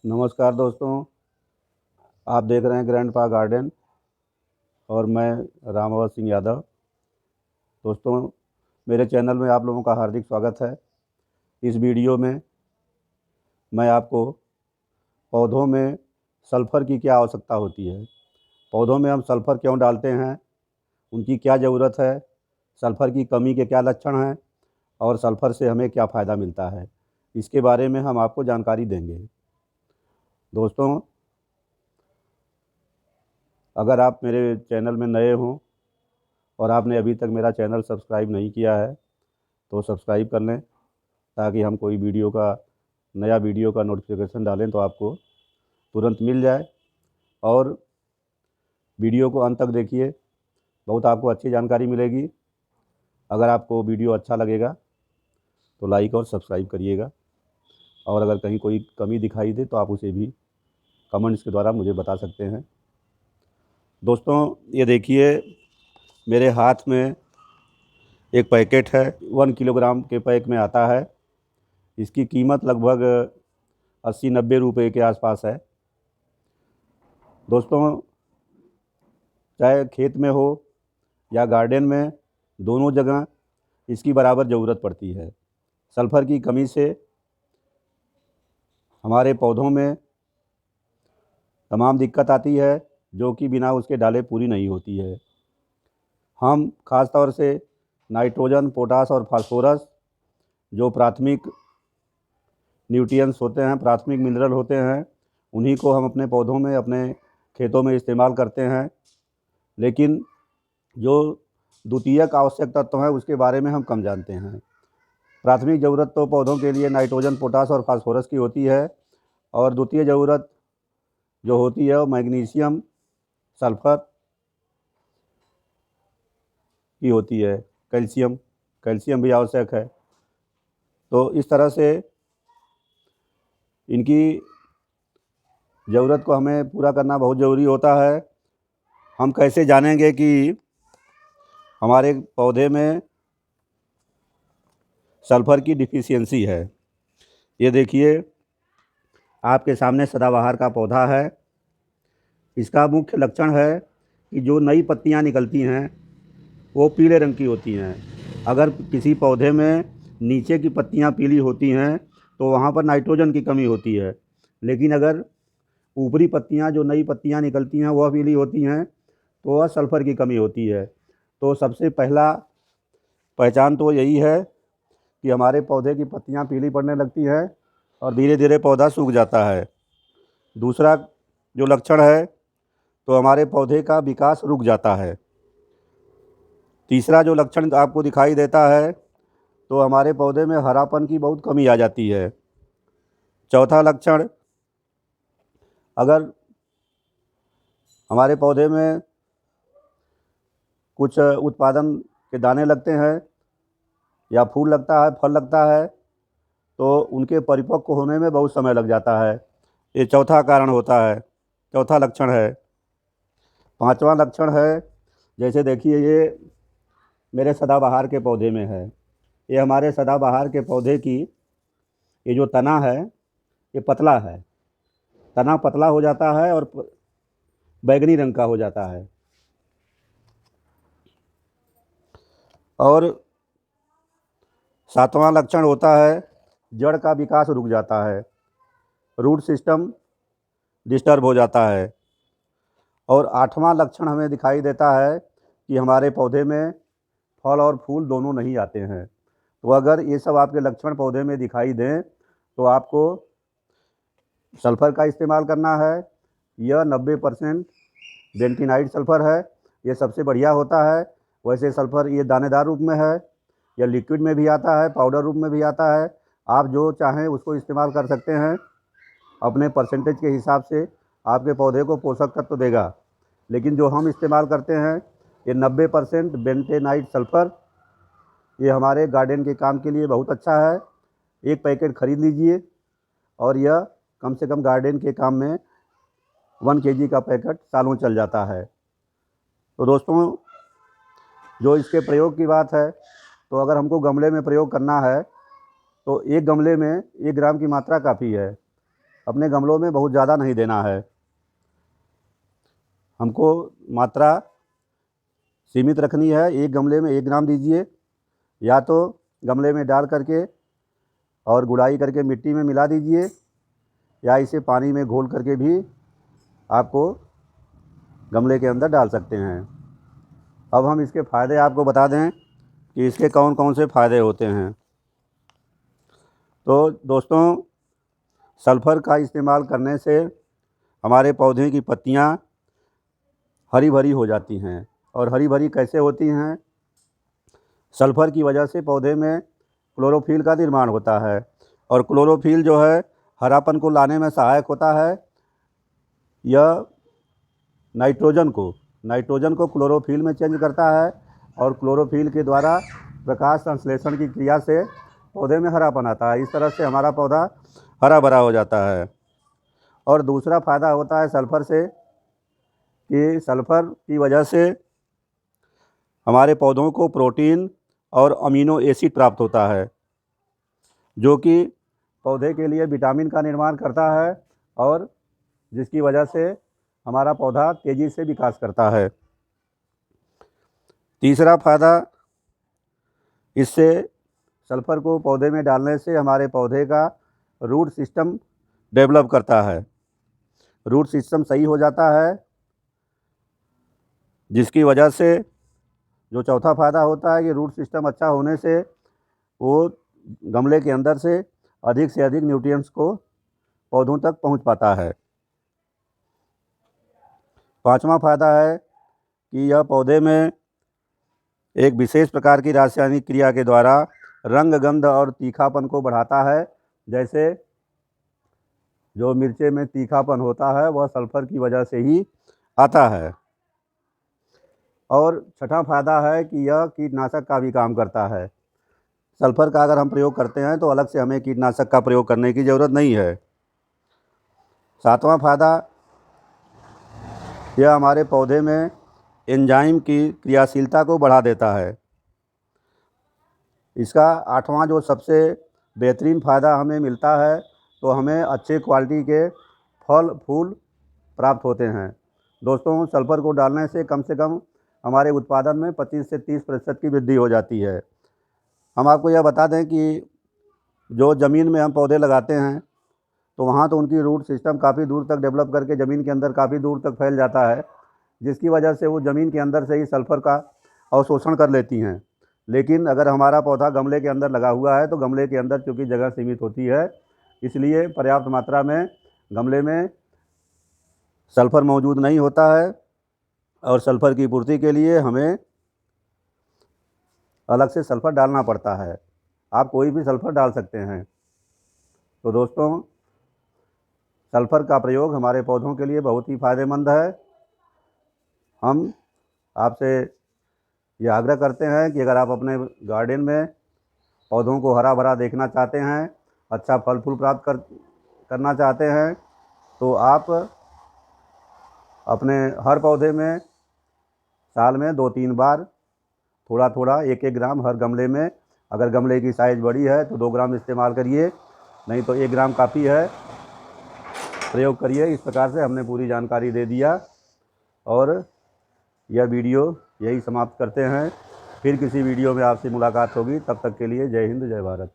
नमस्कार दोस्तों, आप देख रहे हैं ग्रैंडपा गार्डन और मैं रामावत सिंह यादव। दोस्तों, मेरे चैनल में आप लोगों का हार्दिक स्वागत है। इस वीडियो में मैं आपको पौधों में सल्फ़र की क्या आवश्यकता होती है, पौधों में हम सल्फ़र क्यों डालते हैं, उनकी क्या ज़रूरत है, सल्फ़र की कमी के क्या लक्षण हैं और सल्फ़र से हमें क्या फ़ायदा मिलता है, इसके बारे में हम आपको जानकारी देंगे। दोस्तों, अगर आप मेरे चैनल में नए हों और आपने अभी तक मेरा चैनल सब्सक्राइब नहीं किया है तो सब्सक्राइब कर लें, ताकि हम कोई नया वीडियो का नोटिफिकेशन डालें तो आपको तुरंत मिल जाए। और वीडियो को अंत तक देखिए, बहुत आपको अच्छी जानकारी मिलेगी। अगर आपको वीडियो अच्छा लगेगा तो लाइक और सब्सक्राइब करिएगा, और अगर कहीं कोई कमी दिखाई दे तो आप उसे भी कमेंट्स के द्वारा मुझे बता सकते हैं। दोस्तों, ये देखिए, मेरे हाथ में एक पैकेट है, 1 किलोग्राम के पैक में आता है। इसकी कीमत लगभग 80-90 रुपये के आसपास है। दोस्तों, चाहे खेत में हो या गार्डन में, दोनों जगह इसकी बराबर ज़रूरत पड़ती है। सल्फ़र की कमी से हमारे पौधों में तमाम दिक्कत आती है, जो कि बिना उसके डाले पूरी नहीं होती है। हम ख़ास तौर से नाइट्रोजन, पोटास और फास्फोरस, जो प्राथमिक न्यूट्रिएंट्स होते हैं, प्राथमिक मिनरल होते हैं, उन्हीं को हम अपने पौधों में, अपने खेतों में इस्तेमाल करते हैं। लेकिन जो द्वितीयक आवश्यक तत्व हैं उसके बारे में हम कम जानते हैं। प्राथमिक ज़रूरत तो पौधों के लिए नाइट्रोजन, पोटास और फास्फोरस की होती है, और द्वितीय ज़रूरत जो होती है वो मैग्नीशियम, सल्फ़र की होती है। कैल्शियम भी आवश्यक है। तो इस तरह से इनकी ज़रूरत को हमें पूरा करना बहुत ज़रूरी होता है। हम कैसे जानेंगे कि हमारे पौधे में सल्फ़र की डिफिशियंसी है? ये देखिए, आपके सामने सदाबहार का पौधा है। इसका मुख्य लक्षण है कि जो नई पत्तियां निकलती हैं वो पीले रंग की होती हैं। अगर किसी पौधे में नीचे की पत्तियां पीली होती हैं तो वहाँ पर नाइट्रोजन की कमी होती है। लेकिन अगर ऊपरी पत्तियां, जो नई पत्तियां निकलती हैं, वह पीली होती हैं तो वह सल्फ़र की कमी होती है। तो सबसे पहला पहचान तो यही है कि हमारे पौधे की पत्तियां पीली पड़ने लगती हैं और धीरे धीरे पौधा सूख जाता है। दूसरा जो लक्षण है, तो हमारे पौधे का विकास रुक जाता है। तीसरा जो लक्षण आपको दिखाई देता है, तो हमारे पौधे में हरापन की बहुत कमी आ जाती है। चौथा लक्षण, अगर हमारे पौधे में कुछ उत्पादन के दाने लगते हैं या फूल लगता है, फल लगता है, तो उनके परिपक्व होने में बहुत समय लग जाता है। ये चौथा कारण होता है, चौथा लक्षण है। पांचवा लक्षण है, जैसे देखिए, ये मेरे सदाबहार के पौधे में है। ये हमारे सदाबहार के पौधे की ये जो तना है, ये पतला है। तना पतला हो जाता है और बैगनी रंग का हो जाता है। और सातवां लक्षण होता है, जड़ का विकास रुक जाता है, रूट सिस्टम डिस्टर्ब हो जाता है। और आठवां लक्षण हमें दिखाई देता है कि हमारे पौधे में फल और फूल दोनों नहीं आते हैं। तो अगर ये सब आपके लक्षण पौधे में दिखाई दें तो आपको सल्फ़र का इस्तेमाल करना है। यह 90% बेंटीनाइट सल्फ़र है। ये सबसे बढ़िया होता है। वैसे सल्फ़र ये दानेदार रूप में है, या लिक्विड में भी आता है, पाउडर रूप में भी आता है। आप जो चाहें उसको इस्तेमाल कर सकते हैं। अपने परसेंटेज के हिसाब से आपके पौधे को पोषक तत्व देगा। लेकिन जो हम इस्तेमाल करते हैं, ये 90% बेंटेनाइट सल्फ़र, ये हमारे गार्डन के काम के लिए बहुत अच्छा है। एक पैकेट ख़रीद लीजिए और यह कम से कम गार्डन के काम में 1 kg का पैकेट सालों चल जाता है। तो दोस्तों, जो इसके प्रयोग की बात है, तो अगर हमको गमले में प्रयोग करना है तो एक गमले में 1 ग्राम की मात्रा काफ़ी है। अपने गमलों में बहुत ज़्यादा नहीं देना है। हमको मात्रा सीमित रखनी है। एक गमले में 1 ग्राम दीजिए, या तो गमले में डाल करके और गुड़ाई करके मिट्टी में मिला दीजिए, या इसे पानी में घोल करके भी आपको गमले के अंदर डाल सकते हैं। अब हम इसके फ़ायदे आपको बता दें कि इसके कौन कौन से फ़ायदे होते हैं। तो दोस्तों, सल्फ़र का इस्तेमाल करने से हमारे पौधे की पत्तियां हरी भरी हो जाती हैं। और हरी भरी कैसे होती हैं? सल्फ़र की वजह से पौधे में क्लोरोफिल का निर्माण होता है, और क्लोरोफिल जो है हरापन को लाने में सहायक होता है। यह नाइट्रोजन को क्लोरोफिल में चेंज करता है, और क्लोरोफिल के द्वारा प्रकाश संश्लेषण की क्रिया से पौधे में हरापन आता है। इस तरह से हमारा पौधा हरा भरा हो जाता है। और दूसरा फ़ायदा होता है सल्फ़र से कि सल्फ़र की वजह से हमारे पौधों को प्रोटीन और अमीनो एसिड प्राप्त होता है, जो कि पौधे के लिए विटामिन का निर्माण करता है, और जिसकी वजह से हमारा पौधा तेज़ी से विकास करता है। तीसरा फ़ायदा, इससे सल्फ़र को पौधे में डालने से हमारे पौधे का रूट सिस्टम डेवलप करता है। रूट सिस्टम सही हो जाता है, जिसकी वजह से जो चौथा फ़ायदा होता है कि रूट सिस्टम अच्छा होने से वो गमले के अंदर से अधिक न्यूट्रिएंट्स को पौधों तक पहुंच पाता है। पांचवा फ़ायदा है कि यह पौधे में एक विशेष प्रकार की रासायनिक क्रिया के द्वारा रंग, गंध और तीखापन को बढ़ाता है। जैसे जो मिर्चे में तीखापन होता है वह सल्फ़र की वजह से ही आता है। और छठा फ़ायदा है कि यह कीटनाशक का भी काम करता है। सल्फ़र का अगर हम प्रयोग करते हैं तो अलग से हमें कीटनाशक का प्रयोग करने की ज़रूरत नहीं है। सातवां फ़ायदा, यह हमारे पौधे में एंजाइम की क्रियाशीलता को बढ़ा देता है। इसका आठवां जो सबसे बेहतरीन फ़ायदा हमें मिलता है, तो हमें अच्छे क्वालिटी के फल फूल प्राप्त होते हैं। दोस्तों, सल्फ़र को डालने से कम हमारे उत्पादन में 25 से 30% की वृद्धि हो जाती है। हम आपको यह बता दें कि जो ज़मीन में हम पौधे लगाते हैं तो वहाँ तो उनकी रूट सिस्टम काफ़ी दूर तक डेवलप करके ज़मीन के अंदर काफ़ी दूर तक फैल जाता है, जिसकी वजह से वो ज़मीन के अंदर से ही सल्फ़र का अवशोषण कर लेती हैं। लेकिन अगर हमारा पौधा गमले के अंदर लगा हुआ है तो गमले के अंदर चूँकि जगह सीमित होती है, इसलिए पर्याप्त मात्रा में गमले में सल्फ़र मौजूद नहीं होता है, और सल्फ़र की पूर्ति के लिए हमें अलग से सल्फ़र डालना पड़ता है। आप कोई भी सल्फ़र डाल सकते हैं। तो दोस्तों, सल्फ़र का प्रयोग हमारे पौधों के लिए बहुत ही फ़ायदेमंद है। हम आपसे ये आग्रह करते हैं कि अगर आप अपने गार्डन में पौधों को हरा भरा देखना चाहते हैं, अच्छा फल फूल प्राप्त करना चाहते हैं, तो आप अपने हर पौधे में साल में 2-3 बार थोड़ा थोड़ा 1-1 ग्राम हर गमले में, अगर गमले की साइज़ बड़ी है तो 2 ग्राम इस्तेमाल करिए, नहीं तो 1 ग्राम काफ़ी है, प्रयोग करिए। इस प्रकार से हमने पूरी जानकारी दे दिया, और यह वीडियो यही समाप्त करते हैं। फिर किसी वीडियो में आपसे मुलाकात होगी। तब तक के लिए जय हिंद, जय भारत।